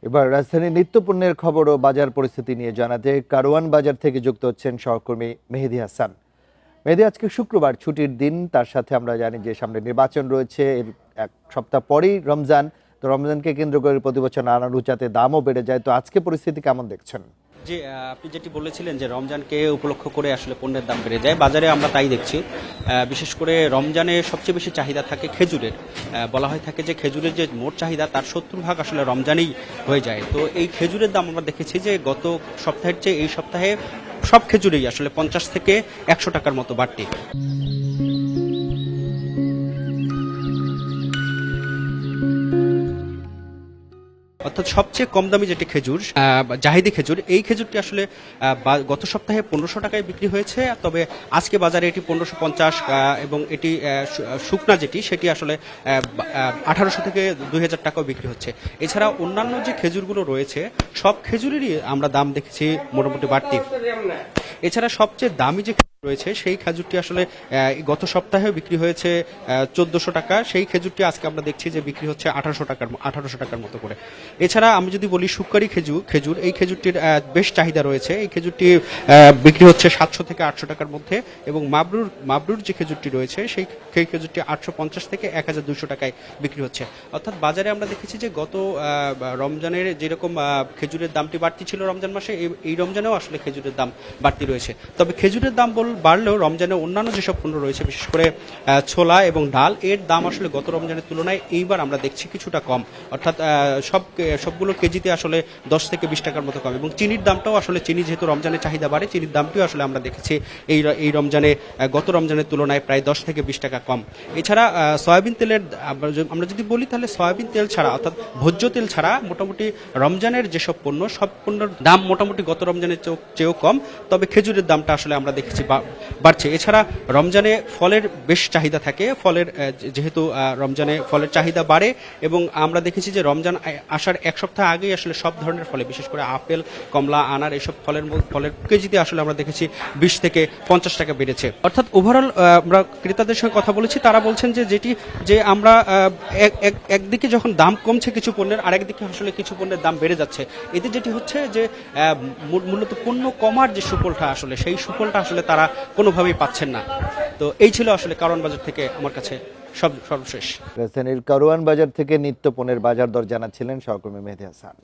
এবার রাজধানীর নিত্যপণ্যের খবর ও বাজার পরিস্থিতি নিয়ে জানাতে কারওয়ান বাজার থেকে যুক্ত হচ্ছেন সহকর্মী মেহেদী হাসান। মেহেদী, আজকে শুক্রবার ছুটির দিন, তার সাথে আমরা জানি যে সামনে নির্বাচন রয়েছে, এর এক সপ্তাহ পরেই রমজান। তো রমজানকে কেন্দ্র করে প্রতি বছর নানা রুচাতে দামও বেড়ে যায়, তো আজকে পরিস্থিতি কেমন দেখছেন? জি, আপনি যেটি বলেছিলেন যে রমজানকে উপলক্ষ করে আসলে পণ্যের দাম বেড়ে যায়, বাজারে আমরা তাই দেখছি। বিশেষ করে রমজানে সবচেয়ে বেশি চাহিদা থাকে খেজুরের। বলা হয়ে থাকে যে খেজুরের যে মোট চাহিদা তার 70% আসলে রমজানেই হয়ে যায়। তো এই খেজুরের দাম আমরা দেখেছি যে গত সপ্তাহের চেয়ে এই সপ্তাহে সব খেজুরেই আসলে 50 থেকে 100 টাকার মতো বাড়তি। অর্থাৎ সবচেয়ে কম দামি যেটি খেজুর, জাহিদি খেজুর, এই খেজুরটি আসলে গত সপ্তাহে 1500 টাকায় বিক্রি হয়েছে, তবে আজকে বাজারে এটি 1550, এবং এটি শুকনা যেটি সেটি আসলে 1800 থেকে 2000 টাকাও বিক্রি হচ্ছে। এছাড়া অন্যান্য যে খেজুরগুলো রয়েছে সব খেজুরেরই আমরা দাম দেখেছি মোটামুটি বাড়তি। এছাড়া সবচেয়ে দামি যে রয়েছে সেই খেজুরটি আসলে গত সপ্তাহে বিক্রি হয়েছে 1400 টাকা, সেই খেজুরটি আজকে আমরা দেখছি যে বিক্রি হচ্ছে 1800 টাকার মতো করে। এছাড়া আমি যদি বলি সুকারি খেজুর, এই খেজুরটির বেশ চাহিদা রয়েছে। এই খেজুরটি বিক্রি হচ্ছে 700 থেকে 800 টাকার মধ্যে, এবং মাবরুর যে খেজুরটি রয়েছে সেই খেজুরটি 850 থেকে 1200 টাকায় বিক্রি হচ্ছে। অর্থাৎ বাজারে আমরা দেখেছি যে গত রমজানের যেরকম খেজুরের দামটি বাড়তি ছিল রমজান মাসে, এই রমজানেও আসলে খেজুরের দাম বাড়তি রয়েছে। তবে খেজুরের দাম বাড়লেও রমজানে অন্যান্য যেসব পণ্য রয়েছে, বিশেষ করে ছোলা এবং ডাল, এর দাম আসলে গত রমজানের তুলনায় এইবার আমরা দেখছি কিছুটা কম। অর্থাৎ সবগুলো কেজিতে আসলে 10 থেকে 20 টাকার মতো কম। এবং চিনির দামটাও আসলে, চিনি যেহেতু রমজানের চাহিদা বাড়ে, চিনির দামটিও আসলে আমরা দেখেছি এই রমজানে গত রমজানের তুলনায় প্রায় 10 থেকে 20 টাকা কম। এছাড়া সয়াবিন তেলের আমরা যদি বলি, তাহলে সয়াবিন তেল ছাড়া, অর্থাৎ ভোজ্য তেল ছাড়া মোটামুটি রমজানের যেসব পণ্য, সব পণ্যের দাম মোটামুটি গত রমজানের চেয়েও কম। তবে খেজুরের দামটা আসলে আমরা দেখেছি বাড়ছে। এছাড়া রমজানে ফলের বেশ চাহিদা থাকে। যেহেতু রমজানে ফলের চাহিদা বাড়ে, এবং আমরা দেখেছি যে রমজান আসার এক সপ্তাহ আগেই আসলে সব ধরনের ফলে, বিশেষ করে আপেল, কমলা, আনার, এসব ফলের কেজিতে আসলে আমরা দেখেছি 20 থেকে 50 টাকা বেড়েছে। অর্থাৎ ওভারঅল আমরা ক্রেতাদের সঙ্গে কথা বলেছি, তারা বলছেন যে আমরা একদিকে যখন দাম কমছে কিছু পণ্যের, আরেকদিকে আসলে কিছু পণ্যের দাম বেড়ে যাচ্ছে। এতে যেটি হচ্ছে যে মূলত পণ্য কমার যে সুফলটা, আসলে সেই সুফলটা আসলে তারা কোনোভাবেই পাচ্ছেন না। তো এই ছিল আসলে কারওয়ান বাজার থেকে আমার কাছে সর্বশেষ। রাজধানীর কারওয়ান বাজার থেকে নিত্যপণ্যের বাজার দর জানাচ্ছিলেন সহকর্মী মেহেদী হাসান।